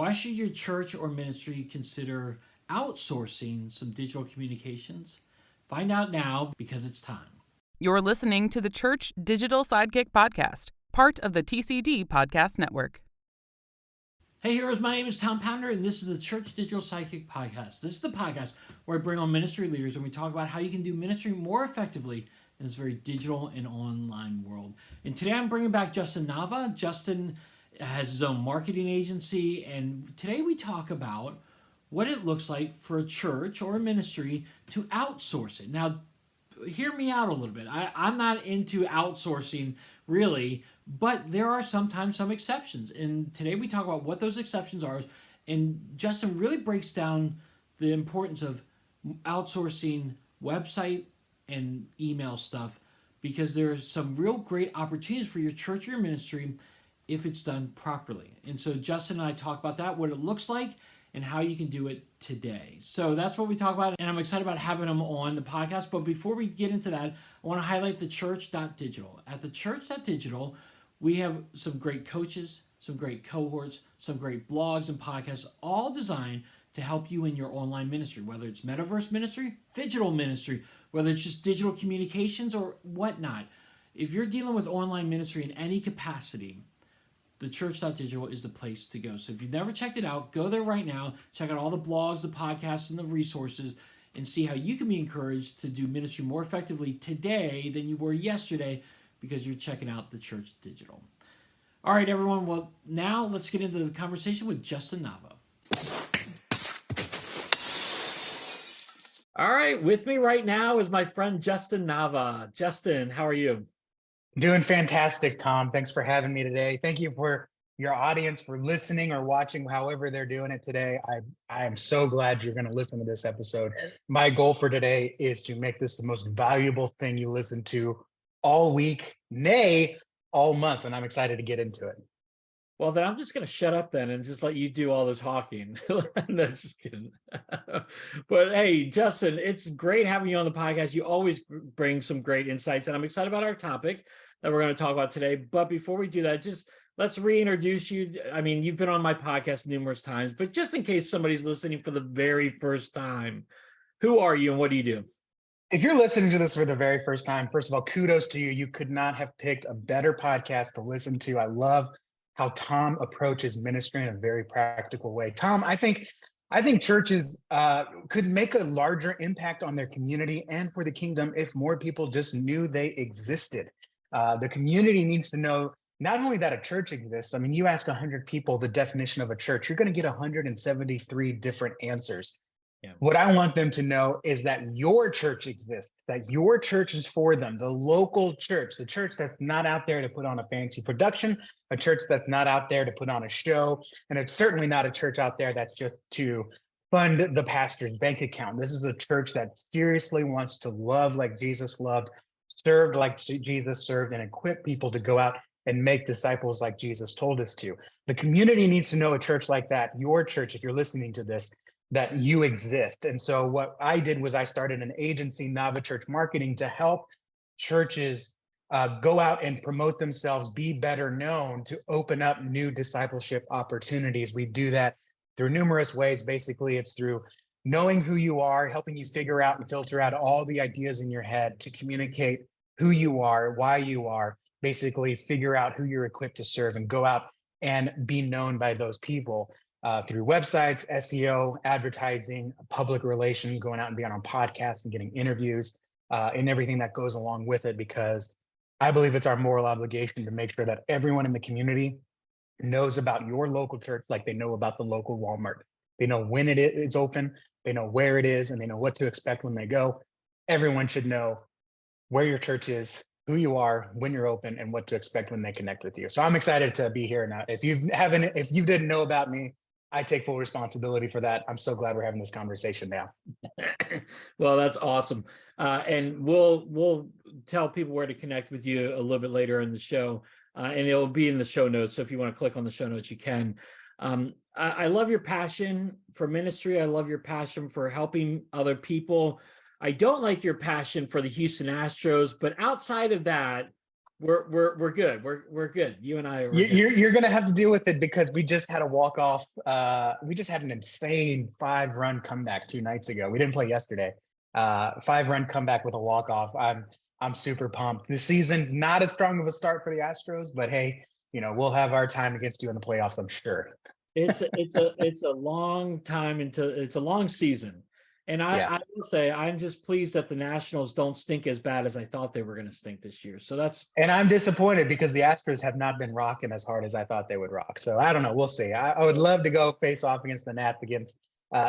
Why should your church or ministry consider outsourcing some digital communications? Find out now because it's time. You're listening to the Church Digital Sidekick Podcast, part of the TCD Podcast Network. Hey heroes, my name is Tom Pounder, and this is the Church Digital Sidekick Podcast. This is the podcast where I bring on ministry leaders and we talk about how you can do ministry more effectively in this very digital and online world. And today I'm bringing back Justin Nava. Justin has his own marketing agency, and today we talk about what it looks like for a church or a ministry to outsource it. Now, hear me out a little bit. I'm not into outsourcing really, but there are sometimes some exceptions. And today we talk about what those exceptions are. And Justin really breaks down the importance of outsourcing website and email stuff, because there's some real great opportunities for your church or your ministry if it's done properly. And so Justin and I talk about that, what it looks like, and how you can do it today. So that's what we talk about, and I'm excited about having them on the podcast. But before we get into that, I want to highlight theChurch.digital. At theChurch.digital, we have some great coaches, some great cohorts, some great blogs and podcasts, all designed to help you in your online ministry, whether it's metaverse ministry, digital ministry, whether it's just digital communications or whatnot. If you're dealing with online ministry in any capacity, the Church.digital is the place to go. So if you've never checked it out, go there right now. Check out all the blogs, the podcasts, and the resources, and see how you can be encouraged to do ministry more effectively today than you were yesterday because you're checking out the Church.digital. All right, everyone. Well, now let's get into the conversation with Justin Nava. All right, with me right now is my friend Justin Nava. Justin, how are you? Doing fantastic, Tom. Thanks for having me today. Thank you for your audience for listening or watching, however they're doing it today. I am so glad you're going to listen to this episode. My goal for today is to make this the most valuable thing you listen to all week, nay, all month, and I'm excited to get into it. Well, then I'm just going to shut up then and just let you do all the talking. No, just kidding. But hey, Justin, it's great having you on the podcast. You always bring some great insights, and I'm excited about our topic that we're going to talk about today. But before we do that, just let's reintroduce you. I mean, you've been on my podcast numerous times, but just in case somebody's listening for the very first time, who are you and what do you do? If you're listening to this for the very first time, first of all, kudos to you. You could not have picked a better podcast to listen to. I love how Tom approaches ministry in a very practical way. Tom, I think churches could make a larger impact on their community and for the kingdom if more people just knew they existed. The community needs to know not only that a church exists. I mean, you ask 100 people the definition of a church, you're going to get 173 different answers. Yeah. What I want them to know is that your church exists, that your church is for them, the local church, the church that's not out there to put on a fancy production, a church that's not out there to put on a show, and it's certainly not a church out there that's just to fund the pastor's bank account. This is a church that seriously wants to love like Jesus loved, served like Jesus served, and equip people to go out and make disciples like Jesus told us to. The community needs to know a church like that, your church, if you're listening to this, that you exist. And so what I did was I started an agency, Nava Church Marketing, to help churches go out and promote themselves, be better known, to open up new discipleship opportunities. We do that through numerous ways. Basically, it's through knowing who you are, helping you figure out and filter out all the ideas in your head to communicate who you are, why you are, basically figure out who you're equipped to serve and go out and be known by those people. Through websites, SEO, advertising, public relations, going out and being on podcasts and getting interviews, and everything that goes along with it, because I believe it's our moral obligation to make sure that everyone in the community knows about your local church like they know about the local Walmart. They know when it is open, they know where it is, and they know what to expect when they go. Everyone should know where your church is, who you are, when you're open, and what to expect when they connect with you. So I'm excited to be here now. If you didn't know about me, I take full responsibility for that. I'm so glad we're having this conversation now. Well, that's awesome. And we'll tell people where to connect with you a little bit later in the show, and it'll be in the show notes. So if you want to click on the show notes, you can. I love your passion for ministry. I love your passion for helping other people. I don't like your passion for the Houston Astros, but outside of that, We're good. We're good. You and I are You, good. you're going to have to deal with it because we just had a walk off. We just had an insane 5-run comeback 2 nights ago. We didn't play yesterday. 5-run comeback with a walk off. I'm super pumped. The season's not as strong of a start for the Astros, but hey, we'll have our time against you in the playoffs, I'm sure. It's a long time until it's a long season. And Yeah. I will say I'm just pleased that the Nationals don't stink as bad as I thought they were going to stink this year. So that's And I'm disappointed because the Astros have not been rocking as hard as I thought they would rock. So I don't know. We'll see. I would love to go face off against the Nats against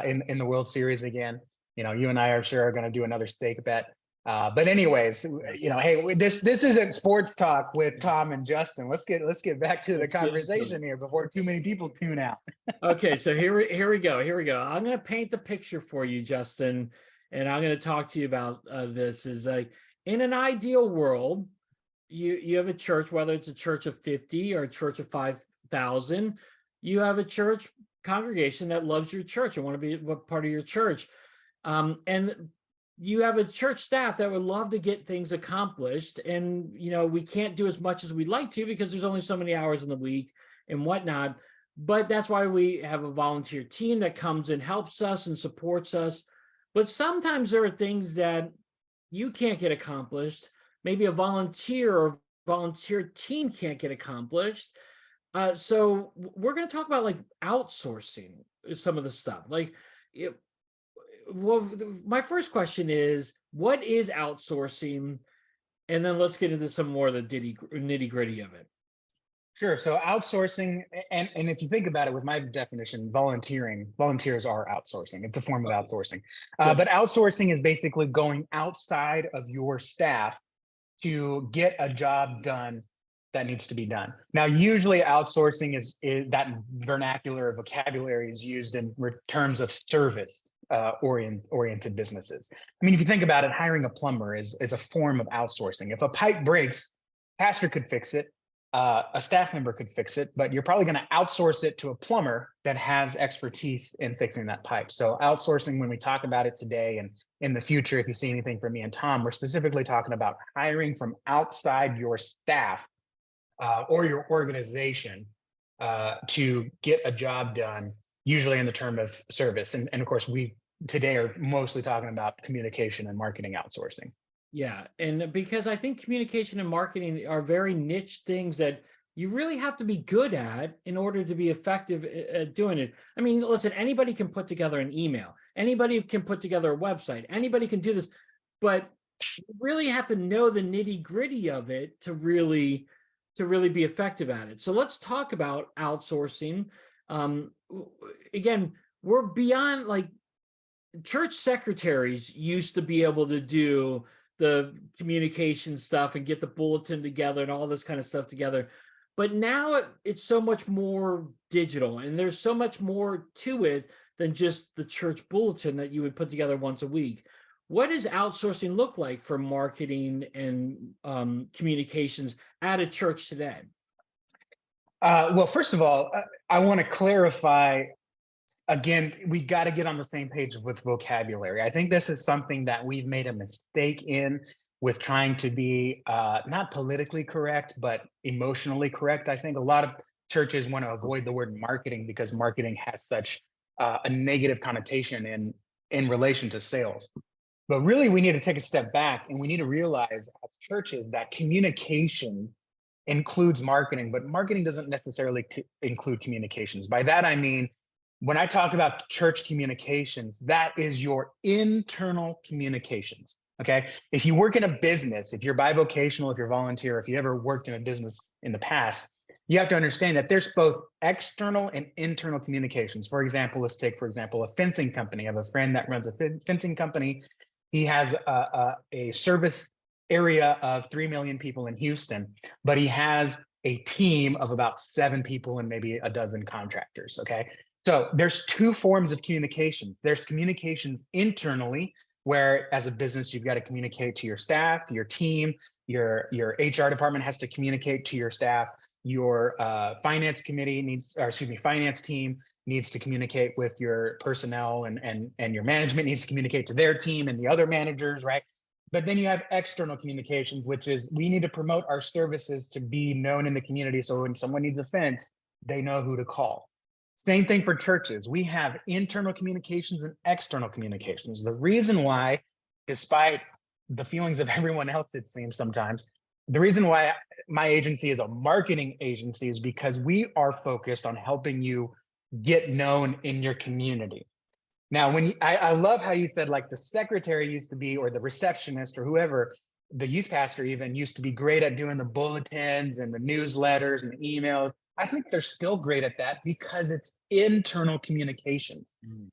in the World Series again. You and I are sure are going to do another stake bet. But anyways, hey, this isn't sports talk with Tom and Justin. Let's get back to the let's get into conversation it. here before too many people tune out. Okay, so here we go. Here we go. I'm going to paint the picture for you, Justin, and I'm going to talk to you about this. Is like in an ideal world, you have a church, whether it's a church of 50 or a church of 5,000, you have a church congregation that loves your church and want to be a part of your church, and you have a church staff that would love to get things accomplished, and we can't do as much as we'd like to because there's only so many hours in the week and whatnot. But that's why we have a volunteer team that comes and helps us and supports us. But sometimes there are things that you can't get accomplished. Maybe a volunteer or volunteer team can't get accomplished. So we're going to talk about like outsourcing some of the stuff. Well, my first question is, what is outsourcing? And then let's get into some more of the nitty gritty of it. Sure. So outsourcing, and if you think about it, with my definition, volunteers are outsourcing. It's a form of outsourcing. Good. But outsourcing is basically going outside of your staff to get a job done that needs to be done. Now, usually outsourcing is that vernacular vocabulary is used in terms of service oriented businesses. I mean, if you think about it, hiring a plumber is a form of outsourcing. If a pipe breaks, pastor could fix it. A staff member could fix it, but you're probably going to outsource it to a plumber that has expertise in fixing that pipe. So outsourcing, when we talk about it today and in the future, if you see anything from me and Tom, we're specifically talking about hiring from outside your staff or your organization to get a job done, usually in the term of service. And of course, we today are mostly talking about communication and marketing outsourcing. Yeah, and because I think communication and marketing are very niche things that you really have to be good at in order to be effective at doing it. I mean, listen, anybody can put together an email, anybody can put together a website, anybody can do this, but you really have to know the nitty gritty of it to really be effective at it. So let's talk about outsourcing. Again, we're beyond like church secretaries used to be able to do the communication stuff and get the bulletin together and all this kind of stuff together. But now it's so much more digital, and there's so much more to it than just the church bulletin that you would put together once a week. What does outsourcing look like for marketing and communications at a church today? Well, first of all, I want to clarify again, we got to get on the same page with vocabulary. I think this is something that we've made a mistake in with trying to be not politically correct, but emotionally correct. I think a lot of churches want to avoid the word marketing because marketing has such a negative connotation in relation to sales. But really, we need to take a step back and we need to realize as churches that communication includes marketing, but marketing doesn't necessarily include communications. By that, I mean, when I talk about church communications, that is your internal communications. Okay. If you work in a business, if you're bivocational, if you're volunteer, if you ever worked in a business in the past, you have to understand that there's both external and internal communications. For example, let's take, for example, a fencing company. I have a friend that runs a fencing company. He has a service area of 3 million people in Houston, but he has a team of about 7 people and maybe a dozen contractors. Okay. So there's 2 forms of communications. There's communications internally, where as a business, you've got to communicate to your staff, your team, your HR department has to communicate to your staff, your finance team needs to communicate with your personnel, and your management needs to communicate to their team and the other managers, right? But then you have external communications, which is we need to promote our services to be known in the community. So when someone needs a fence, they know who to call. Same thing for churches. We have internal communications and external communications. The reason why, despite the feelings of everyone else, it seems sometimes, the reason why my agency is a marketing agency is because we are focused on helping you get known in your community. Now, I love how you said like the secretary used to be, or the receptionist or whoever, the youth pastor even used to be great at doing the bulletins and the newsletters and the emails. I think they're still great at that because it's internal communications. Mm.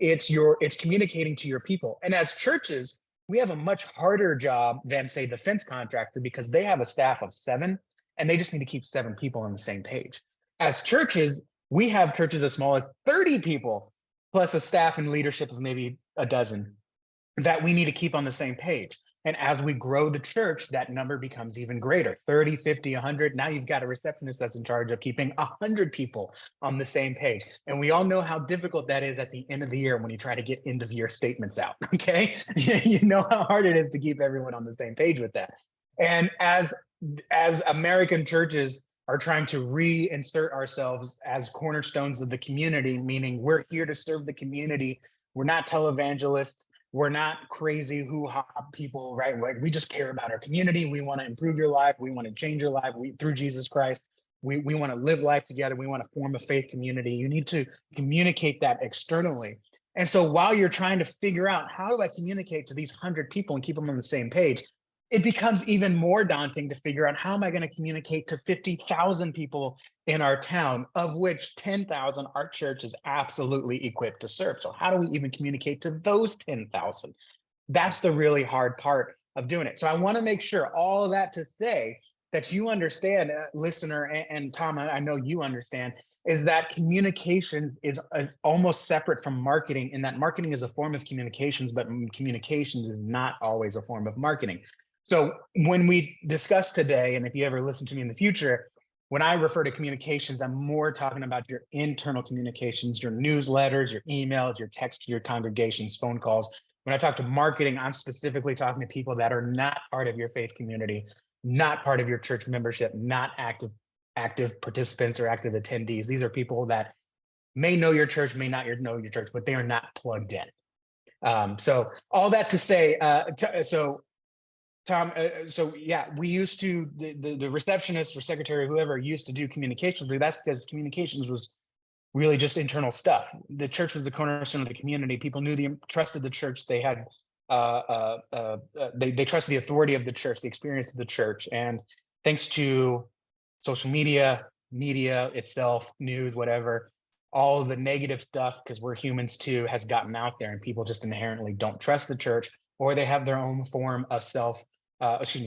It's communicating to your people. And as churches, we have a much harder job than say the fence contractor because they have a staff of 7 and they just need to keep 7 people on the same page. As churches, we have churches as small as 30 people plus a staff and leadership of maybe a dozen that we need to keep on the same page. And as we grow the church, that number becomes even greater, 30, 50, 100. Now you've got a receptionist that's in charge of keeping 100 people on the same page. And we all know how difficult that is at the end of the year when you try to get end of year statements out, okay? You know how hard it is to keep everyone on the same page with that. And as American churches are trying to reinsert ourselves as cornerstones of the community, meaning we're here to serve the community. We're not televangelists. We're not crazy hoo-ha people, right? We just care about our community. We want to improve your life. We want to change your life through Jesus Christ. We want to live life together. We want to form a faith community. You need to communicate that externally. And so while you're trying to figure out how do I communicate to these 100 people and keep them on the same page, it becomes even more daunting to figure out how am I going to communicate to 50,000 people in our town, of which 10,000 our church is absolutely equipped to serve. So how do we even communicate to those 10,000? That's the really hard part of doing it. So I want to make sure all of that to say that you understand, listener, and Tom, I know you understand, is that communications is almost separate from marketing, in that marketing is a form of communications, but communications is not always a form of marketing. So when we discuss today, and if you ever listen to me in the future, when I refer to communications, I'm more talking about your internal communications, your newsletters, your emails, your text to your congregations, phone calls. When I talk to marketing, I'm specifically talking to people that are not part of your faith community, not part of your church membership, not active participants or active attendees. These are people that may know your church, may not know your church, but they are not plugged in. So all that to say, Tom, so yeah, we used to, the receptionist or secretary, whoever used to do communications, but that's because communications was really just internal stuff. The church was the cornerstone of the community. People trusted the church. They had, they trusted the authority of the church, the experience of the church. And thanks to social media itself, news, whatever, all of the negative stuff, because we're humans too, has gotten out there and people just inherently don't trust the church, or they have their own form of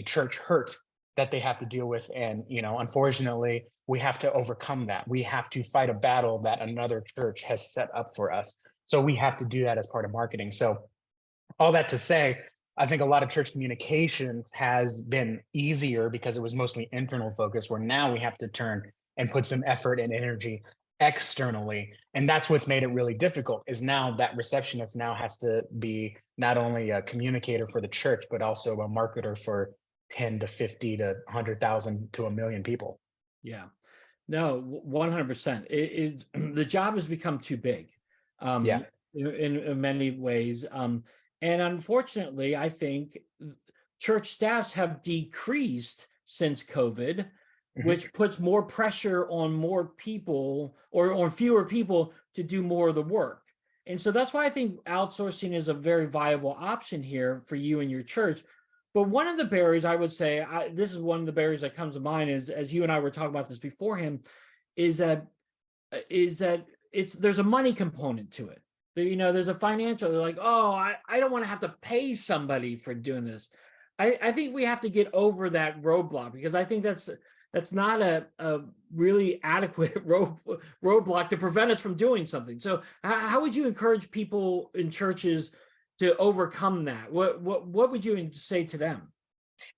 church hurt that they have to deal with. And, unfortunately, we have to overcome that. We have to fight a battle that another church has set up for us. So we have to do that as part of marketing. So all that to say, I think a lot of church communications has been easier because it was mostly internal focus, where now we have to turn and put some effort and energy externally. And that's what's made it really difficult, is now that receptionist now has to be not only a communicator for the church, but also a marketer for 10 to 50 to 100,000 to 1 million people. Yeah, no, 100%. The job has become too big, Yeah. in many ways. And unfortunately, I think church staffs have decreased since COVID, which puts more pressure on more people or on fewer people to do more of the work. And so that's why I think outsourcing is a very viable option here for you and your church. But one of the barriers, I would say, this is one of the barriers that comes to mind, is, as you and I were talking about this beforehand, is that there's a money component to it. There's a financial, like, oh, I don't want to have to pay somebody for doing this. I think we have to get over that roadblock, because I think that's not a really adequate roadblock to prevent us from doing something. So how would you encourage people in churches to overcome that? What would you say to them?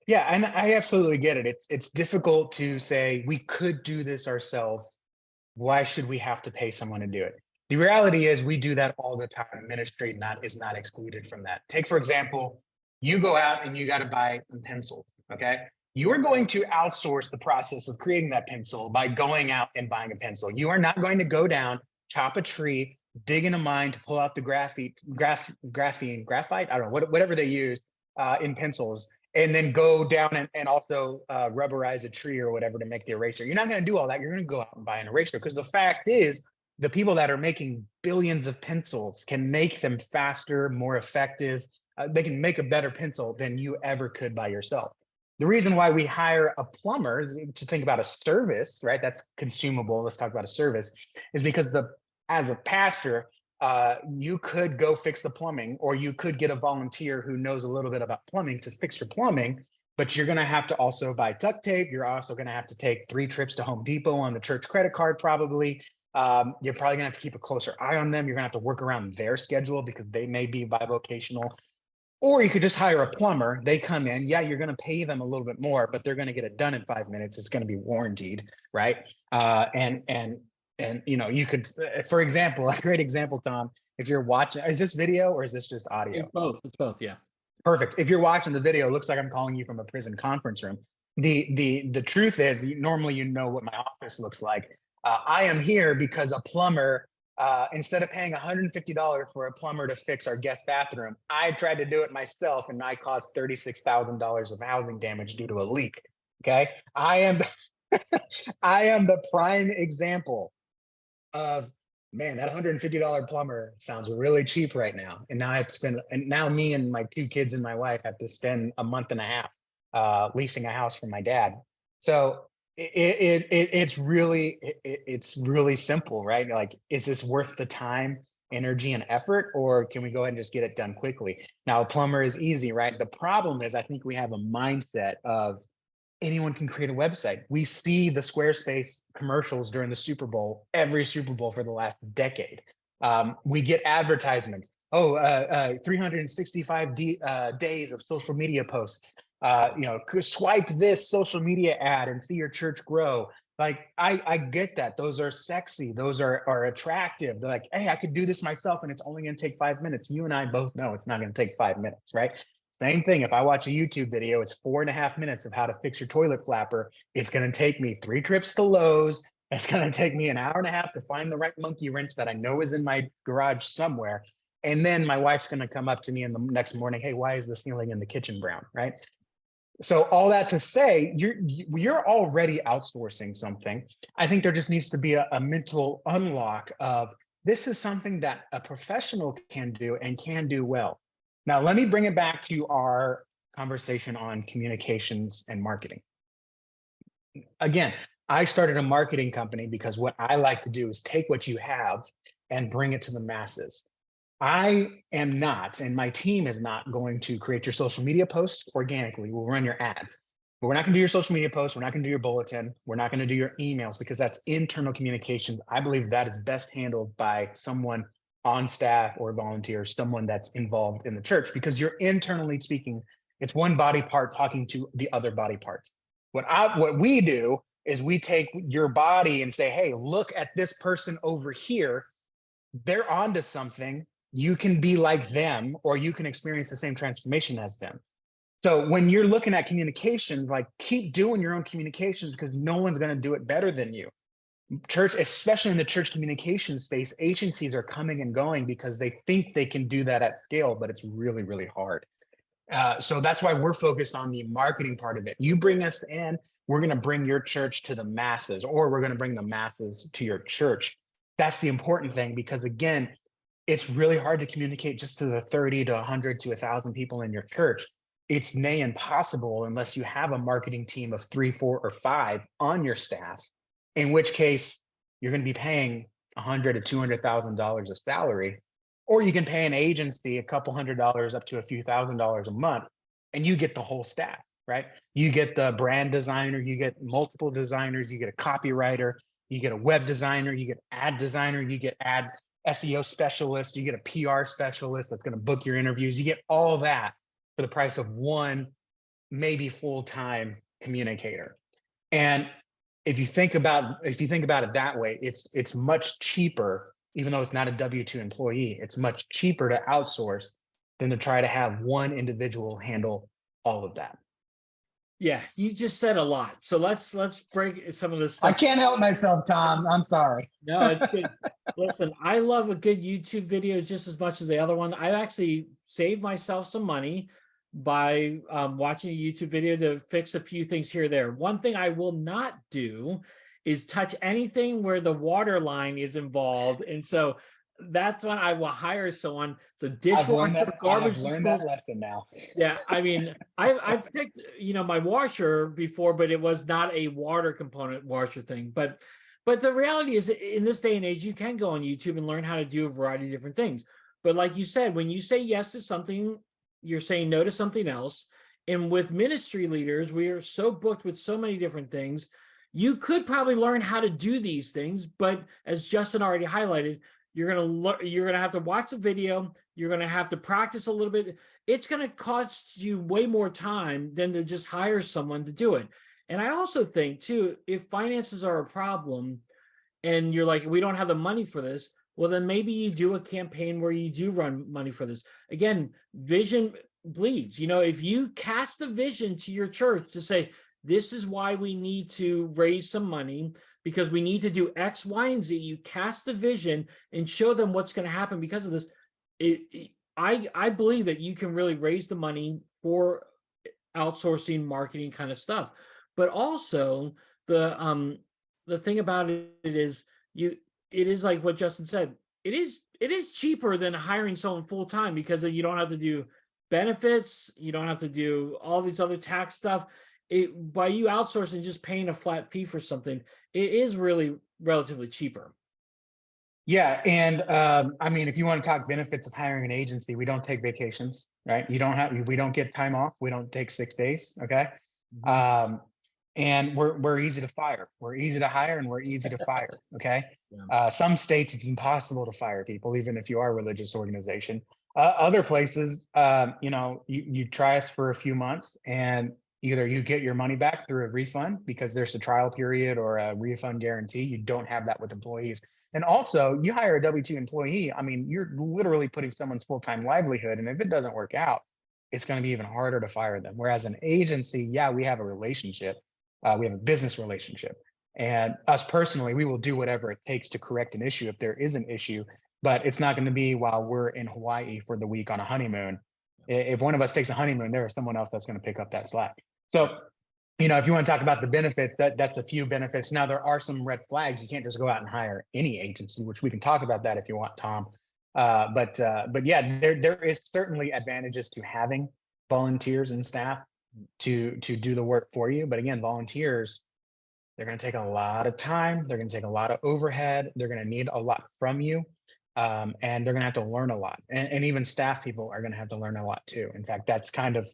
Yeah, and I absolutely get it. It's difficult to say we could do this ourselves. Why should we have to pay someone to do it? The reality is we do that all the time. Ministry is not excluded from that. Take, for example, You go out and you got to buy some pencils. Okay. You're going to outsource the process of creating that pencil by going out and buying a pencil. You are not going to go down, chop a tree, dig in a mine to pull out the graphite, I don't know, whatever they use in pencils, and then go down and also rubberize a tree or whatever to make the eraser. You're not going to do all that. You're going to go out and buy an eraser, because the fact is, the people that are making billions of pencils can make them faster, more effective. They can make a better pencil than you ever could by yourself. The reason why we hire a plumber is to think about a service, right? That's consumable. Let's talk about a service, is because as a pastor, you could go fix the plumbing, or you could get a volunteer who knows a little bit about plumbing to fix your plumbing, but you're going to have to also buy duct tape. You're also going to have to take 3 trips to Home Depot on the church credit card, probably. You're probably gonna have to keep a closer eye on them. You're gonna have to work around their schedule because they may be bivocational. Or you could just hire a plumber. They come in. Yeah, you're gonna pay them a little bit more, but they're gonna get it done in 5 minutes. It's gonna be warranted, right? And you could, for example, a great example, Tom. If you're watching, is this video or is this just audio? It's both. It's both. Yeah. Perfect. If you're watching the video, it looks like I'm calling you from a prison conference room. The truth is, normally you know what my office looks like. I am here because a plumber, instead of paying $150 for a plumber to fix our guest bathroom, I tried to do it myself, and I caused $36,000 of housing damage due to a leak. Okay, I am the prime example of, man, that $150 plumber sounds really cheap right now, and now I have to spend, and now me and my 2 kids and my wife have to spend a month and a half leasing a house from my dad. So it's really simple, right? Like, is this worth the time, energy, and effort, or can we go ahead and just get it done quickly? Now, a plumber is easy, right? The problem is, I think we have a mindset of anyone can create a website. We see the Squarespace commercials during the Super Bowl, every Super Bowl for the last decade. We get advertisements. 365 days of social media posts. Swipe this social media ad and see your church grow. Like, I get that. Those are sexy. Those are attractive. They're like, hey, I could do this myself, and it's only going to take 5 minutes. You and I both know it's not going to take 5 minutes, right? Same thing. If I watch a YouTube video, it's 4.5 minutes of how to fix your toilet flapper. It's going to take me 3 trips to Lowe's. It's going to take me an hour and a half to find the right monkey wrench that I know is in my garage somewhere. And then my wife's going to come up to me in the next morning. Hey, why is the ceiling in the kitchen brown? Right. So all that to say, you're already outsourcing something. I think there just needs to be a mental unlock of, this is something that a professional can do and can do well. Now, let me bring it back to our conversation on communications and marketing. Again, I started a marketing company because what I like to do is take what you have and bring it to the masses. I am not, and my team is not, going to create your social media posts organically. We'll run your ads, but we're not going to do your social media posts. We're not going to do your bulletin. We're not going to do your emails, because that's internal communications. I believe that is best handled by someone on staff or volunteer, someone that's involved in the church, because you're internally speaking. It's one body part talking to the other body parts. What we do is we take your body and say, hey, look at this person over here. They're onto something. You can be like them, or you can experience the same transformation as them. So when you're looking at communications, like, keep doing your own communications, because no one's going to do it better than you. Church, especially in the church communication space, agencies are coming and going because they think they can do that at scale, but it's really, really hard. So that's why we're focused on the marketing part of it. You bring us in, we're going to bring your church to the masses, or we're going to bring the masses to your church. That's the important thing, because again, it's really hard to communicate just to the 30 to 100 to 1,000 people in your church. It's near impossible unless you have a marketing team of 3, 4, or 5 on your staff, in which case you're going to be paying $100,000 to $200,000 of salary, or you can pay an agency a couple $100 up to a few $1,000s a month, and you get the whole staff, right? You get the brand designer, you get multiple designers, you get a copywriter, you get a web designer, you get ad designer, you get ad SEO specialist, you get a PR specialist that's going to book your interviews. You get all that for the price of one, maybe full-time communicator. And if you think about it that way, it's much cheaper, even though it's not a W-2 employee, it's much cheaper to outsource than to try to have one individual handle all of that. Yeah, you just said a lot. So let's break some of this I stuff. can't help myself, Tom. I'm sorry. No, it's good. Listen, I love a good YouTube video just as much as the other one. I actually saved myself some money by watching a YouTube video to fix a few things here or there. One thing I will not do is touch anything where the water line is involved. And so that's when I will hire someone. So I've learned dishwasher, that. I have garbage learned that disposal. lesson now. Yeah, I mean, I've picked, my washer before, but it was not a water component washer thing. But the reality is, in this day and age, you can go on YouTube and learn how to do a variety of different things. But like you said, when you say yes to something, you're saying no to something else. And with ministry leaders, we are so booked with so many different things. You could probably learn how to do these things, but as Justin already highlighted, you're gonna have to watch the video. You're gonna have to practice a little bit. It's gonna cost you way more time than to just hire someone to do it. And I also think too, if finances are a problem and you're like, we don't have the money for this, well, then maybe you do a campaign where you do run money for this. Again, vision bleeds. If you cast the vision to your church to say, this is why we need to raise some money because we need to do X, Y, and Z. You cast the vision and show them what's going to happen because of this. I believe that you can really raise the money for outsourcing marketing kind of stuff. But also the thing about it is it is like what Justin said. It is cheaper than hiring someone full time because you don't have to do benefits, you don't have to do all these other tax stuff. By you outsourcing, just paying a flat fee for something, it is really relatively cheaper. Yeah, and I mean, if you want to talk benefits of hiring an agency, we don't take vacations, right? We don't get time off. We don't take 6 days. Okay. Mhm. And we're easy to fire. We're easy to hire and we're easy to fire. Okay. Yeah. Some states it's impossible to fire people, even if you are a religious organization. Other places, you try us for a few months and either you get your money back through a refund because there's a trial period or a refund guarantee. You don't have that with employees. And also, you hire a W-2 employee. I mean, you're literally putting someone's full-time livelihood. And if it doesn't work out, it's going to be even harder to fire them. Whereas an agency, yeah, we have a relationship. We have a business relationship. And us personally, we will do whatever it takes to correct an issue if there is an issue. But it's not going to be while we're in Hawaii for the week on a honeymoon. If one of us takes a honeymoon, there is someone else that's going to pick up that slack. So if you want to talk about the benefits, that's a few benefits. Now, there are some red flags. You can't just go out and hire any agency, which we can talk about that if you want, Tom. But yeah, there is certainly advantages to having volunteers and staff to do the work for you. But again, volunteers, they're going to take a lot of time. They're going to take a lot of overhead. They're going to need a lot from you. And they're going to have to learn a lot. And even staff people are going to have to learn a lot too. In fact, that's kind of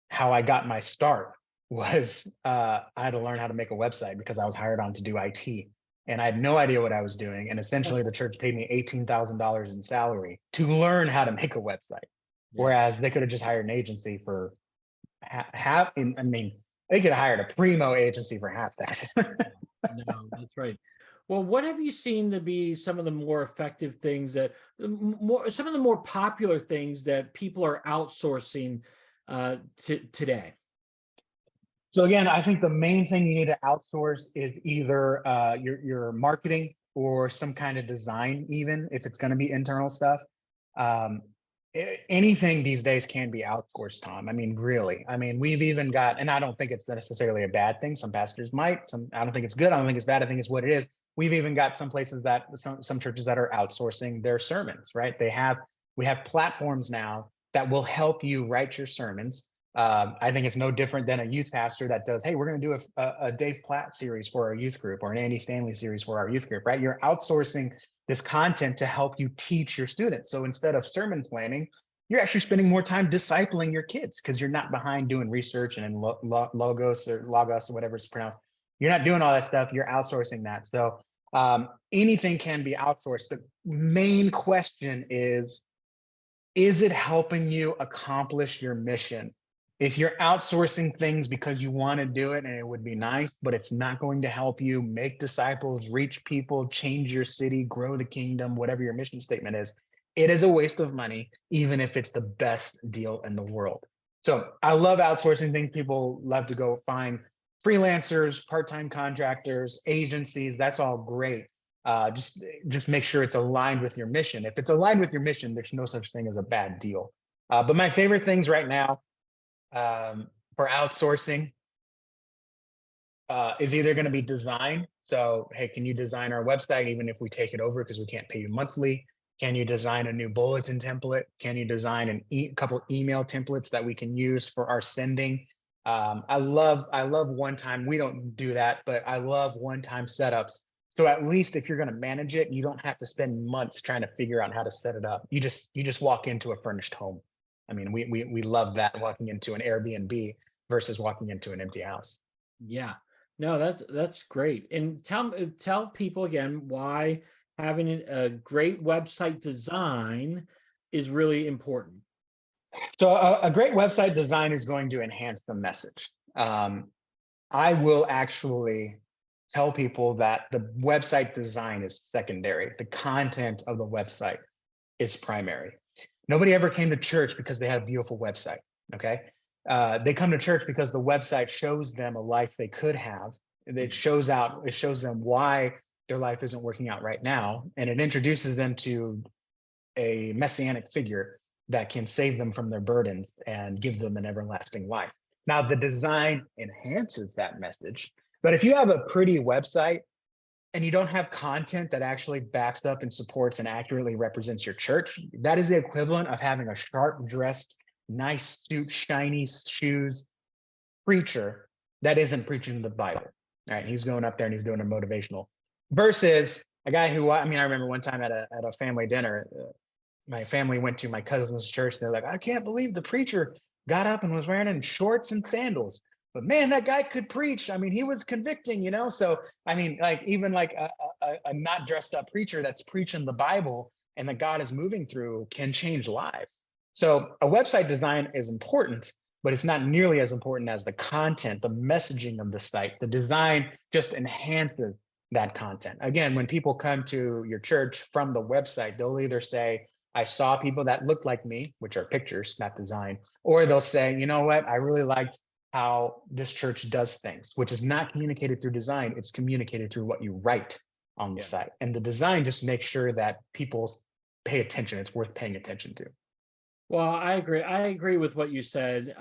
how I got my start was I had to learn how to make a website because I was hired on to do IT and I had no idea what I was doing. And essentially the church paid me $18,000 in salary to learn how to make a website. Yeah. Whereas they could have just hired an agency for they could have hired a primo agency for half that. No, that's right. Well, what have you seen to be some of the more effective things some of the more popular things that people are outsourcing today? So again, I think the main thing you need to outsource is either your marketing or some kind of design, even if it's going to be internal stuff. Anything these days can be outsourced, Tom. I mean, really. I mean, we've even got, and I don't think it's necessarily a bad thing. Some pastors might. I don't think it's good. I don't think it's bad. I think it's what it is. We've even got some places that some churches that are outsourcing their sermons, right? We have platforms now that will help you write your sermons. I think it's no different than a youth pastor that does, hey, we're going to do a Dave Platt series for our youth group or an Andy Stanley series for our youth group, right? You're outsourcing this content to help you teach your students. So instead of sermon planning, you're actually spending more time discipling your kids because you're not behind doing research and in logos or whatever it's pronounced. You're not doing all that stuff. You're outsourcing that. So anything can be outsourced. The main question is it helping you accomplish your mission? If you're outsourcing things because you want to do it and it would be nice, but it's not going to help you make disciples, reach people, change your city, grow the kingdom, whatever your mission statement is, it is a waste of money, even if it's the best deal in the world. So I love outsourcing things. People love to go find freelancers, part-time contractors, agencies. That's all great. Just make sure it's aligned with your mission. If it's aligned with your mission, there's no such thing as a bad deal. But my favorite things right now for outsourcing is either going to be design. So, hey, can you design our website even if we take it over because we can't pay you monthly? Can you design a new bulletin template? Can you design couple email templates that we can use for our sending? I love one-time. We don't do that, but I love one-time setups. So at least if you're going to manage it, you don't have to spend months trying to figure out how to set it up. You just walk into a furnished home. I mean, we love that, walking into an Airbnb versus walking into an empty house. Yeah. No, that's great. And tell people again why having a great website design is really important. So a great website design is going to enhance the message. I will actually tell people that the website design is secondary. The content of the website is primary. Nobody ever came to church because they had a beautiful website, okay? They come to church because the website shows them a life they could have. It shows them why their life isn't working out right now, and it introduces them to a messianic figure that can save them from their burdens and give them an everlasting life. Now, the design enhances that message, but if you have a pretty website and you don't have content that actually backs up and supports and accurately represents your church, that is the equivalent of having a sharp dressed, nice suit, shiny shoes preacher that isn't preaching the Bible. All right, he's going up there and he's doing a motivational versus a guy who, I remember one time at a family dinner, my family went to my cousin's church. They're like, I can't believe the preacher got up and was wearing in shorts and sandals. But man, that guy could preach. I mean, he was convicting, you know? So, I mean, like even like a not dressed up preacher that's preaching the Bible and that God is moving through can change lives. So a website design is important, but it's not nearly as important as the content, the messaging of the site. The design just enhances that content. Again, when people come to your church from the website, they'll either say, I saw people that looked like me, which are pictures, not design, or they'll say, you know what, I really liked how this church does things, which is not communicated through design. It's communicated through what you write on the site. And the design just makes sure that people pay attention. It's worth paying attention to. Well, I agree. I agree with what you said.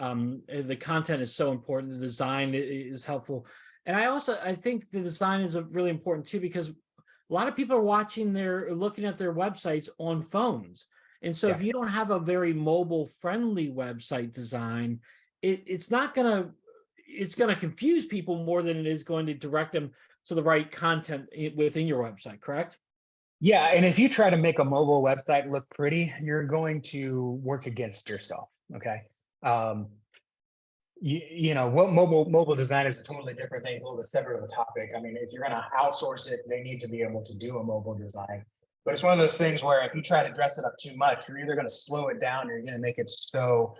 The content is so important. The design is helpful. And I think the design is really important too, because a lot of people are looking at their websites on phones. And so if you don't have a very mobile friendly website design, it's going to confuse people more than it is going to direct them to the right content within your website, correct? Yeah, and if you try to make a mobile website look pretty, you're going to work against yourself, okay? You know, what mobile design is a totally different thing. It's a little bit separate of a topic. I mean, if you're going to outsource it, they need to be able to do a mobile design. But it's one of those things where if you try to dress it up too much, you're either going to slow it down or you're going to make it so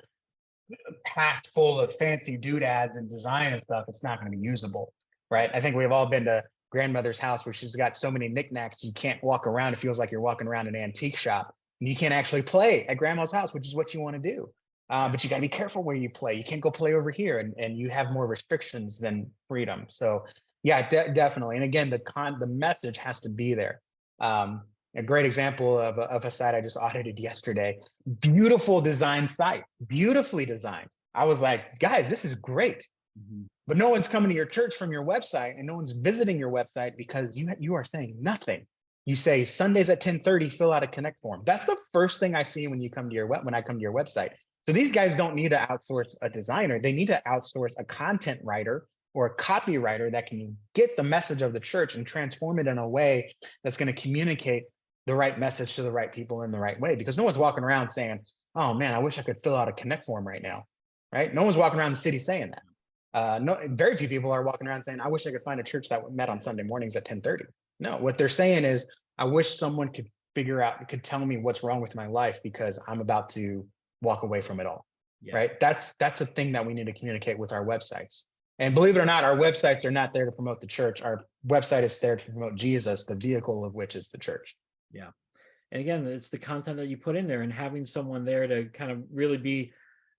packed full of fancy doodads and design and stuff, it's not going to be usable, right? I think we've all been to grandmother's house where she's got so many knickknacks you can't walk around. It feels like you're walking around an antique shop. And you can't actually play at grandma's house, which is what you want to do. But you got to be careful where you play. You can't go play over here, and you have more restrictions than freedom. So yeah, definitely. And again, the message has to be there. A great example of a site I just audited yesterday. Beautiful design site, beautifully designed. I was like, guys, this is great. But no one's coming to your church from your website, and no one's visiting your website because you are saying nothing. You say Sundays at 10:30, fill out a connect form. That's the first thing I see when I come to your website. So these guys don't need to outsource a designer. They need to outsource a content writer or a copywriter that can get the message of the church and transform it in a way that's going to communicate the right message to the right people in the right way. Because no one's walking around saying, oh man, I wish I could fill out a connect form right now, right? No one's walking around the city saying that. Very few people are walking around saying, I wish I could find a church that met on Sunday mornings at 10:30. No, what they're saying is, I wish someone could tell me what's wrong with my life because I'm about to walk away from it all, right? That's a thing that we need to communicate with our websites. And believe it or not, our websites are not there to promote the church. Our website is there to promote Jesus, the vehicle of which is the church. Yeah. And again, it's the content that you put in there, and having someone there to kind of really be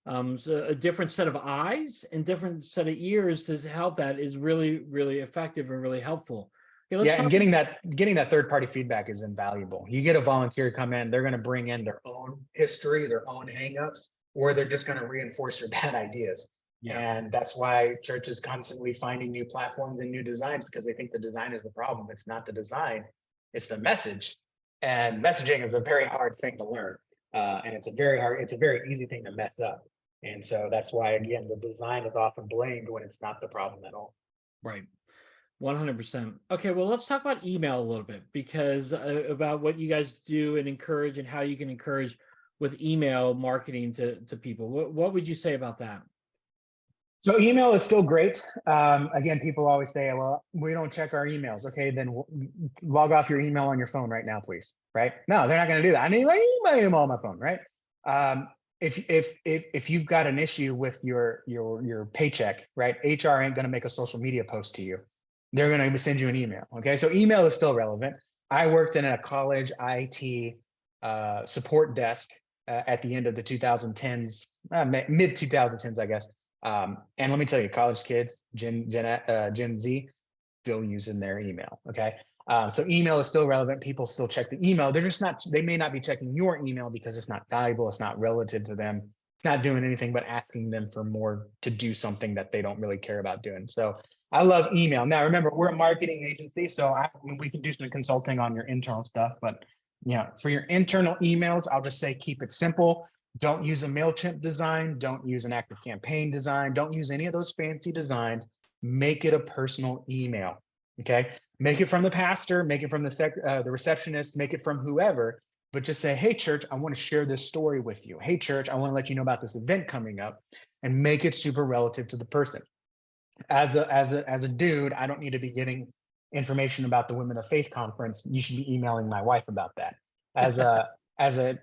a different set of eyes and different set of ears to help that is really, really effective and really helpful. Okay, let's Yeah, and talk. getting that third party feedback is invaluable. You get a volunteer come in, they're going to bring in their own history, their own hangups, or they're just going to reinforce your bad ideas. Yeah, And that's why church is constantly finding new platforms and new designs, because they think the design is the problem. It's not the design, it's the message. And messaging is a very hard thing to learn. And it's a very easy thing to mess up. And so that's why, again, the design is often blamed when it's not the problem at all. right. 100%. Okay, well, let's talk about email a little bit, because about what you guys do and encourage, and how you can encourage with email marketing to people. What would you say about that? So email is still great. Again, people always say, well, we don't check our emails. Okay, then log off your email on your phone right now, please. Right? No, they're not going to do that. I need my email on my phone, right? If you've got an issue with your paycheck, right? HR ain't going to make a social media post to you. They're going to send you an email. Okay, so email is still relevant. I worked in a college IT support desk at the end of the 2010s, mid 2010s, I guess. And let me tell you, college kids, Gen Z, still using their email. Okay. So email is still relevant. People still check the email. They're just not, they may not be checking your email because it's not valuable. It's not relative to them. It's not doing anything but asking them for more to do something that they don't really care about doing. So I love email. Now, remember, we're a marketing agency, so we can do some consulting on your internal stuff, but for your internal emails, I'll just say, keep it simple. Don't use a MailChimp design. Don't use an active campaign design. Don't use any of those fancy designs. Make it a personal email. Okay. Make it from the pastor, make it from the receptionist, make it from whoever, but just say, hey, church, I want to share this story with you. Hey, church, I want to let you know about this event coming up, and make it super relative to the person. As a dude, I don't need to be getting information about the Women of Faith conference. You should be emailing my wife about that. As a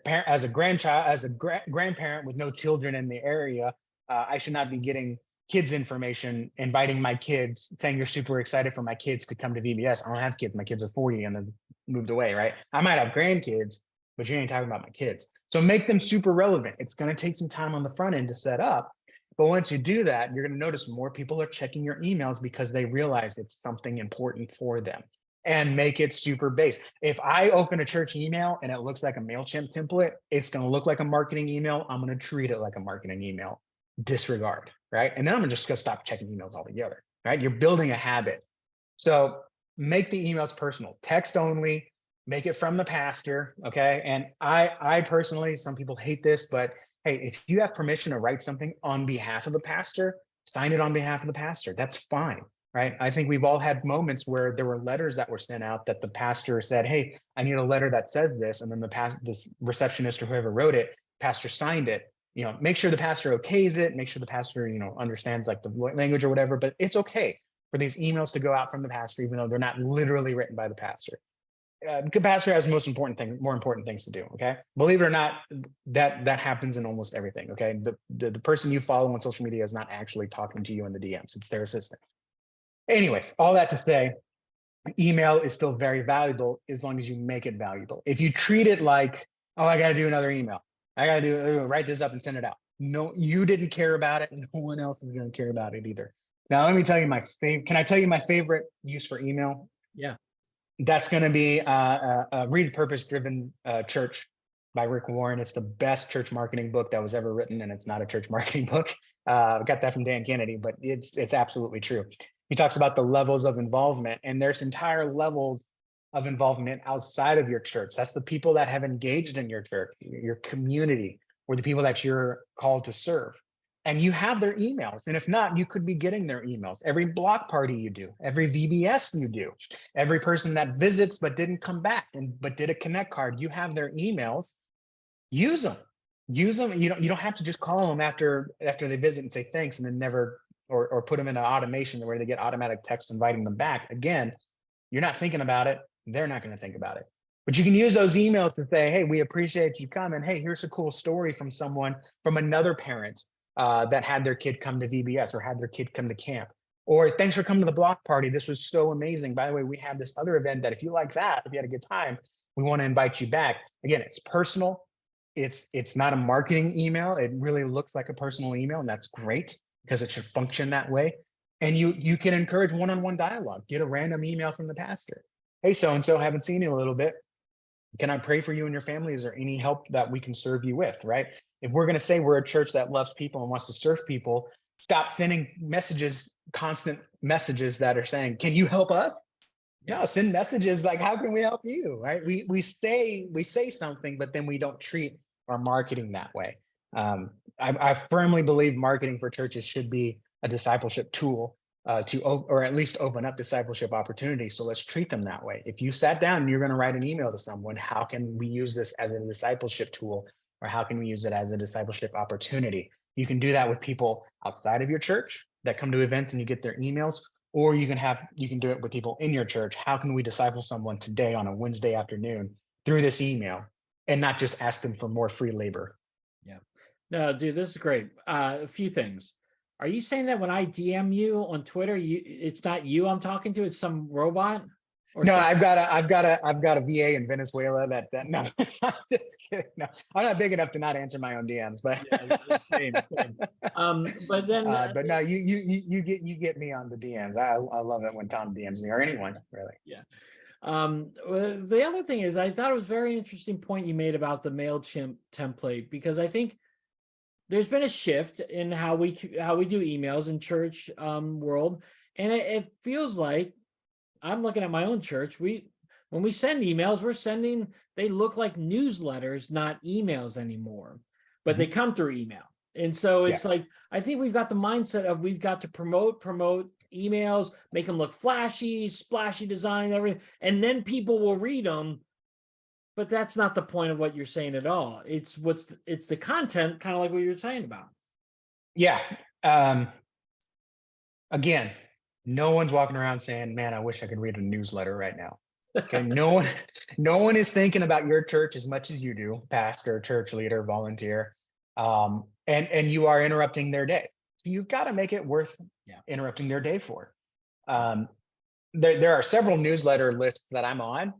parent, as a grandchild, as a grandparent with no children in the area, I should not be getting kids information, inviting my kids, saying you're super excited for my kids to come to VBS. I don't have kids. My kids are 40 and they've moved away, right? I might have grandkids, but you ain't talking about my kids. So make them super relevant. It's going to take some time on the front end to set up. But once you do that, you're going to notice more people are checking your emails because they realize it's something important for them. And make it super base. If I open a church email and it looks like a MailChimp template, it's going to look like a marketing email. I'm going to treat it like a marketing email. Disregard, right? And then I'm just going to stop checking emails altogether, right? You're building a habit. So make the emails personal, text only, make it from the pastor, okay? And I personally, some people hate this, but hey, if you have permission to write something on behalf of the pastor, sign it on behalf of the pastor. That's fine, right? I think we've all had moments where there were letters that were sent out that the pastor said, hey, I need a letter that says this. And then this receptionist or whoever wrote it, pastor signed it. Make sure the pastor okays it, make sure the pastor, understands like the language or whatever, but it's okay for these emails to go out from the pastor, even though they're not literally written by the pastor. The pastor has more important things to do. Okay, believe it or not, that happens in almost everything. Okay, the person you follow on social media is not actually talking to you in the DMs; it's their assistant. Anyways, all that to say, email is still very valuable as long as you make it valuable. If you treat it like, oh, I got to do another email, I got to write this up and send it out. No, you didn't care about it, and no one else is going to care about it either. Now, let me tell you my favorite. Can I tell you my favorite use for email? Yeah. That's going to be Read Purpose Driven Church by Rick Warren. It's the best church marketing book that was ever written, and it's not a church marketing book. I got that from Dan Kennedy, but it's absolutely true. He talks about the levels of involvement, and there's entire levels of involvement outside of your church. That's the people that have engaged in your church, your community, or the people that you're called to serve. And you have their emails. And if not, you could be getting their emails. Every block party you do, every VBS you do, every person that visits but didn't come back but did a connect card, you have their emails. Use them. Use them. You don't have to just call them after they visit and say thanks and then never or put them in an automation where they get automatic text inviting them back. Again, you're not thinking about it. They're not going to think about it. But you can use those emails to say, hey, we appreciate you coming. Hey, here's a cool story from another parent that had their kid come to VBS or had their kid come to camp. Or thanks for coming to the block party. This was so amazing. By the way, we have this other event that if you like that, if you had a good time, we want to invite you back. Again, it's personal. It's not a marketing email. It really looks like a personal email, and that's great because it should function that way. And you can encourage one-on-one dialogue. Get a random email from the pastor. Hey, so-and-so, haven't seen you in a little bit. Can I pray for you and your family? Is there any help that we can serve you with, right? If we're going to say we're a church that loves people and wants to serve people, stop sending messages, constant messages that are saying, can you help us? No, send messages like, how can we help you, right? We say something, but then we don't treat our marketing that way. I firmly believe marketing for churches should be a discipleship tool or at least open up discipleship opportunities. So let's treat them that way. If you sat down and you're going to write an email to someone, how can we use this as a discipleship tool, or how can we use it as a discipleship opportunity? You can do that with people outside of your church that come to events and you get their emails, or you can do it with people in your church. How can we disciple someone today on a Wednesday afternoon through this email, and not just ask them for more free labor? Yeah. No, dude, this is great. A few things. Are you saying that when I DM you on Twitter, it's not you I'm talking to, it's some robot? Or No, some, I've got a VA in Venezuela that no, I'm just kidding. No, I'm not big enough to not answer my own DMs, but yeah, same. But then but no, you get me on the DMs. I love it when Tom DMs me, or anyone really. yeah. Well, the other thing is, I thought it was a very interesting point you made about the MailChimp template, because I think there's been a shift in how we do emails in church world, and it feels like, I'm looking at my own church, when we send emails, they look like newsletters, not emails anymore, but they come through email. And so it's Yeah. like, I think we've got the mindset of, we've got to promote emails, make them look flashy, splashy design, everything, and then people will read them. But that's not the point of what you're saying at all. It's the content, kind of like what you're saying about. Yeah. Again, no one's walking around saying, man, I wish I could read a newsletter right now. Okay. No one is thinking about your church as much as you do, pastor, church leader, volunteer. And you are interrupting their day. So you've got to make it worth interrupting their day for. There are several newsletter lists that I'm on,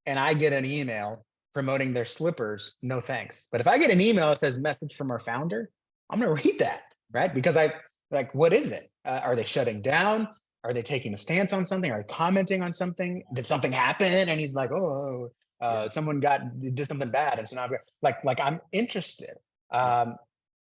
and I get an email promoting their slippers. No thanks. But if I get an email that says message from our founder, I'm going to read that, right? Because what is it? Are they shutting down? Are they taking a stance on something? Are they commenting on something? Did something happen? And he's like, someone did something bad. And so now I'm interested. And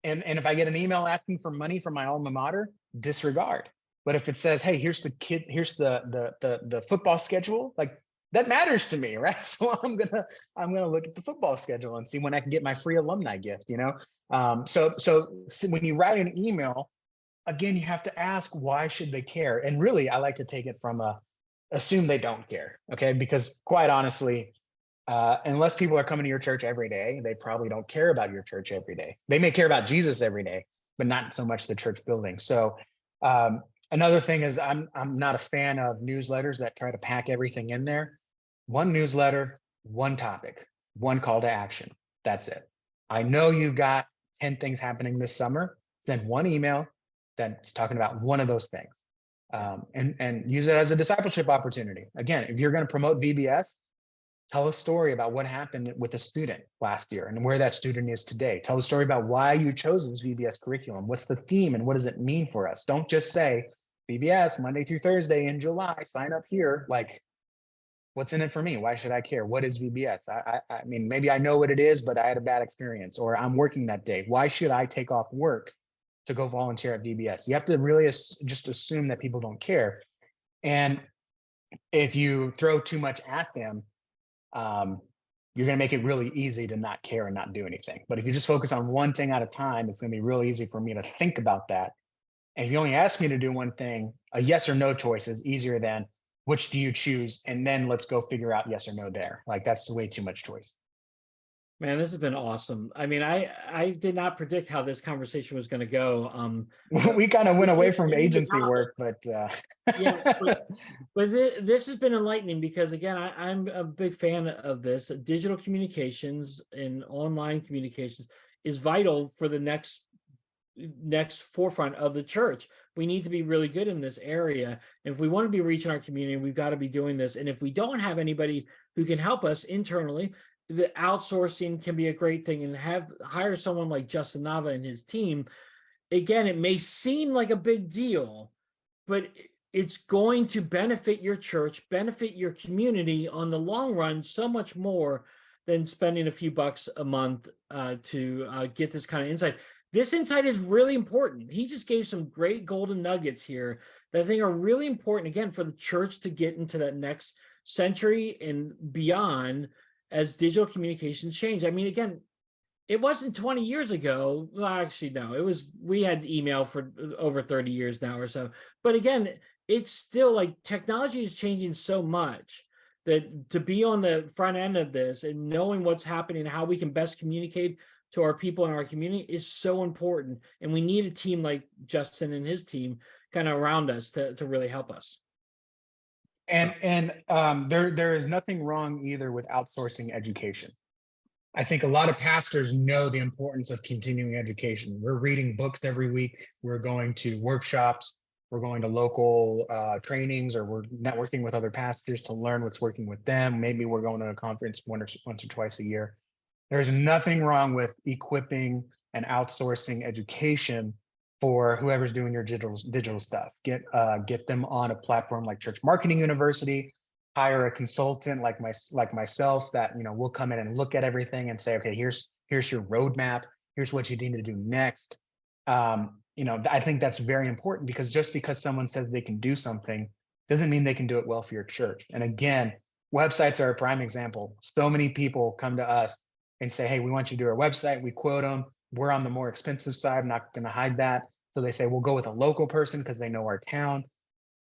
if I get an email asking for money from my alma mater, disregard. But if it says, hey, here's the football schedule, like, that matters to me, right? So I'm gonna look at the football schedule and see when I can get my free alumni gift, So when you write an email, again, you have to ask, why should they care? And really, I like to take it from assume they don't care, okay? Because quite honestly, unless people are coming to your church every day, they probably don't care about your church every day. They may care about Jesus every day, but not so much the church building. So another thing is, I'm not a fan of newsletters that try to pack everything in there. One newsletter, one topic, one call to action. That's it. I know you've got 10 things happening this summer. Send one email that's talking about one of those things, and use it as a discipleship opportunity. Again, if you're going to promote VBS, tell a story about what happened with a student last year and where that student is today. Tell a story about why you chose this VBS curriculum. What's the theme and what does it mean for us? Don't just say VBS Monday through Thursday in July, sign up here. Like, what's in it for me? Why should I care? What is VBS? I mean, maybe I know what it is, but I had a bad experience, or I'm working that day. Why should I take off work to go volunteer at VBS? You have to really just assume that people don't care. And if you throw too much at them, you're going to make it really easy to not care and not do anything. But if you just focus on one thing at a time, it's going to be real easy for me to think about that. And if you only ask me to do one thing, a yes or no choice is easier than which do you choose? And then let's go figure out yes or no there. Like, that's way too much choice. Man, this has been awesome. I mean, I did not predict how this conversation was going to go. We kind of went away from agency work, but yeah, but this has been enlightening, because again, I'm a big fan of this. Digital communications and online communications is vital for the next forefront of the church. We need to be really good in this area. And if we want to be reaching our community, we've got to be doing this. And if we don't have anybody who can help us internally. The outsourcing can be a great thing, and hire someone like Justin Nava and his team. Again, it may seem like a big deal, but it's going to benefit your church, benefit your community on the long run so much more than spending a few bucks a month to get this kind of insight. This insight is really important. He just gave some great golden nuggets here that I think are really important, again, for the church to get into that next century and beyond as digital communications change. I mean, again, it wasn't 20 years ago. Well, actually, no, we had email for over 30 years now or so. But again, it's still like technology is changing so much that to be on the front end of this and knowing what's happening, how we can best communicate to our people in our community is so important. And we need a team like Justin and his team kind of around us to really help us. And there is nothing wrong either with outsourcing education. I think a lot of pastors know the importance of continuing education. We're reading books every week. We're going to workshops. We're going to local trainings, or we're networking with other pastors to learn what's working with them. Maybe we're going to a conference once or twice a year. There's nothing wrong with equipping and outsourcing education for whoever's doing your digital stuff. Get them on a platform like Church Marketing University. Hire a consultant like myself that will come in and look at everything and say, okay, here's your roadmap. Here's what you need to do next. I think that's very important, because just because someone says they can do something doesn't mean they can do it well for your church. And again, websites are a prime example. So many people come to us and say, hey, we want you to do our website. We quote them. We're on the more expensive side. I'm not going to hide that. So they say, we'll go with a local person because they know our town.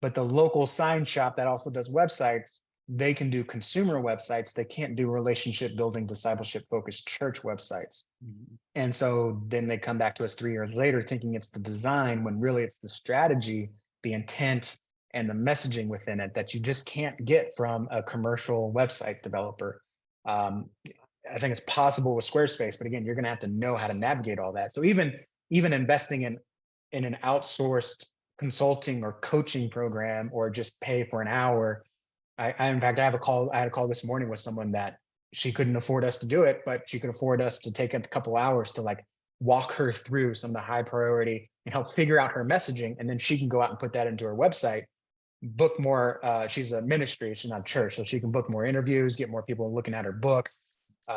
But the local sign shop that also does websites, they can do consumer websites. They can't do relationship building, discipleship focused church websites. Mm-hmm. And so then they come back to us 3 years later thinking it's the design, when really it's the strategy, the intent, and the messaging within it that you just can't get from a commercial website developer. I think it's possible with Squarespace, but again, you're going to have to know how to navigate all that. So even investing in an outsourced consulting or coaching program, or just pay for an hour. In fact, I had a call this morning with someone that she couldn't afford us to do it, but she could afford us to take a couple hours to walk her through some of the high priority and help figure out her messaging. And then she can go out and put that into her website, book more. She's a ministry, she's not a church. So she can book more interviews, get more people looking at her books,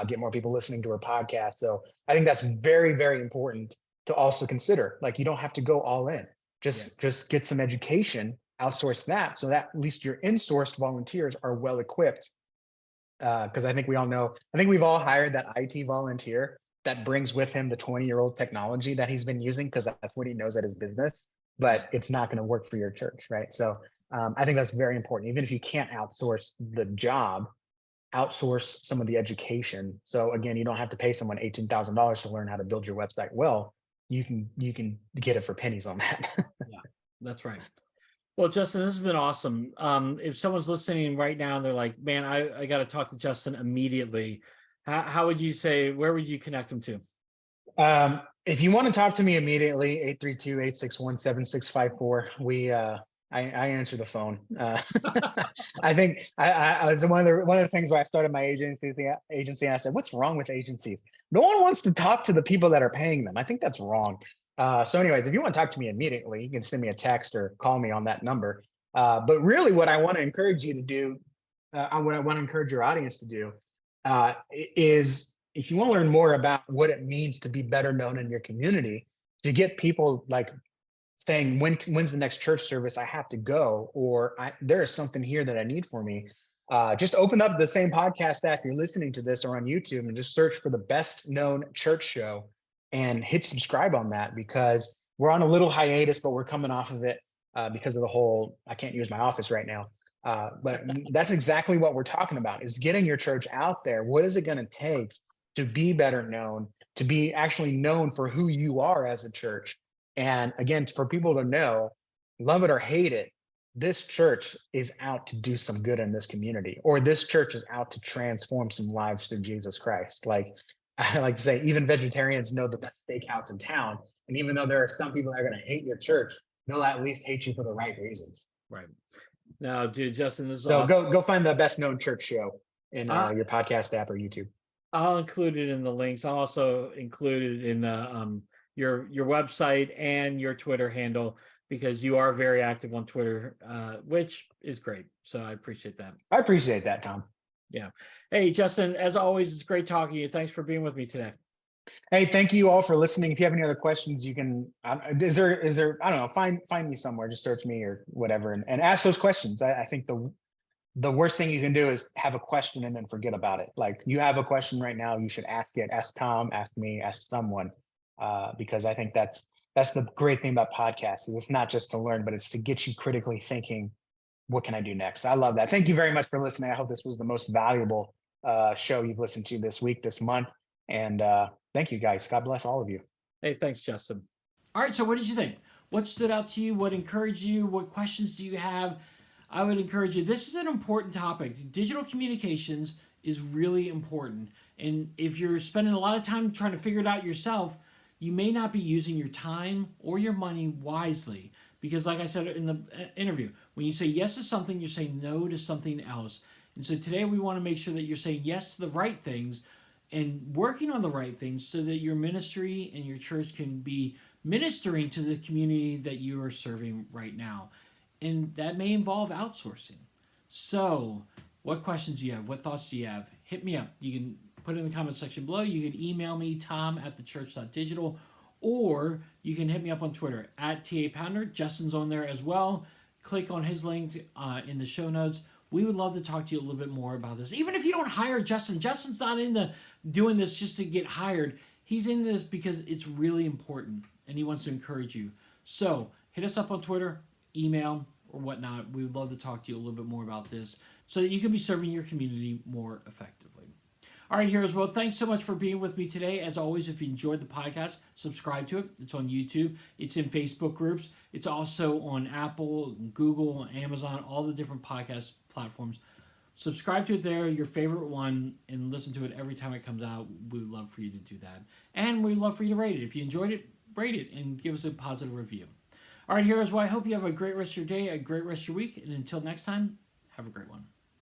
get more people listening to her podcast. So I think that's very, very important to also consider. You don't have to go all in. Just get some education, outsource that, so that at least your in-sourced volunteers are well equipped. Because I think we all know, I think we've all hired that IT volunteer that brings with him the 20-year-old technology that he's been using because that's what he knows at his business, but it's not going to work for your church, right? So I think that's very important. Even if you can't outsource the job, outsource some of the education. So again, you don't have to pay someone $18,000 to learn how to build your website well. You can get it for pennies on that. Yeah, that's right. Well, Justin, this has been awesome. If someone's listening right now and they're like, man, I got to talk to Justin immediately, how would you say, where would you connect them to? If you want to talk to me immediately, 832-861-7654. I answer the phone. I think I was one of the things where I started my agency, and I said, what's wrong with agencies? No one wants to talk to the people that are paying them. I think that's wrong. So anyways, if you want to talk to me immediately, you can send me a text or call me on that number. But really what I want to encourage you to do, what I want to encourage your audience to do, is if you want to learn more about what it means to be better known in your community, to get people saying, when's the next church service? I have to go, or there is something here that I need for me. Just open up the same podcast app you're listening to this, or on YouTube, and just search for the best known church show and hit subscribe on that, because we're on a little hiatus, but we're coming off of it because of the whole, I can't use my office right now. But that's exactly what we're talking about, is getting your church out there. What is it going to take to be better known, to be actually known for who you are as a church? And again, for people to know, love it or hate it, this church is out to do some good in this community, or this church is out to transform some lives through Jesus Christ. I like to say, even vegetarians know the best steakhouse in town. And even though there are some people that are going to hate your church, they'll at least hate you for the right reasons. Right. Now, dude, Justin, this is so awesome. Go find the best known church show. in Uh, your podcast app or YouTube. I'll include it in the links. I'll also include it in the your website and your Twitter handle because you are very active on Twitter, which is great. So I appreciate that. I appreciate that, Tom. Yeah. Hey, Justin, as always, it's great talking to you. Thanks for being with me today. Hey, thank you all for listening. If you have any other questions, you can, is there, I don't know, find me somewhere, just search me or whatever and ask those questions. I think the worst thing you can do is have a question and then forget about it. Like you have a question right now, you should ask it, ask Tom, ask me, ask someone, because I think that's the great thing about podcasts. Is it's not just to learn, but it's to get you critically thinking, what can I do next? I love that. Thank you very much for listening. I hope this was the most valuable show you've listened to this week, this month. And thank you guys. God bless all of you. Hey, thanks, Justin. All right, so what did you think? What stood out to you? What encouraged you? What questions do you have? I would encourage you. This is an important topic. Digital communications is really important. And if you're spending a lot of time trying to figure it out yourself, you may not be using your time or your money wisely. Because like I said in the interview, when you say yes to something, you're saying no to something else. And so today we want to make sure that you're saying yes to the right things and working on the right things so that your ministry and your church can be ministering to the community that you are serving right now. And that may involve outsourcing. So, what questions do you have? What thoughts do you have? Hit me up. You can put it in the comment section below. You can email me, Tom@thechurch.digital, or you can hit me up on Twitter @TA_Pounder. Justin's on there as well. Click on his link in the show notes. We would love to talk to you a little bit more about this. Even if you don't hire Justin, Justin's not into doing this just to get hired. He's in this because it's really important and he wants to encourage you. So hit us up on Twitter, email, or whatnot. We would love to talk to you a little bit more about this so that you can be serving your community more effectively. All right, heroes. Well, thanks so much for being with me today. As always, if you enjoyed the podcast, subscribe to it. It's on YouTube. It's in Facebook groups. It's also on Apple, Google, Amazon, all the different podcast platforms. Subscribe to it there, your favorite one, and listen to it every time it comes out. We would love for you to do that. And we'd love for you to rate it. If you enjoyed it, rate it and give us a positive review. All right, heroes. Well, I hope you have a great rest of your day, a great rest of your week. And until next time, have a great one.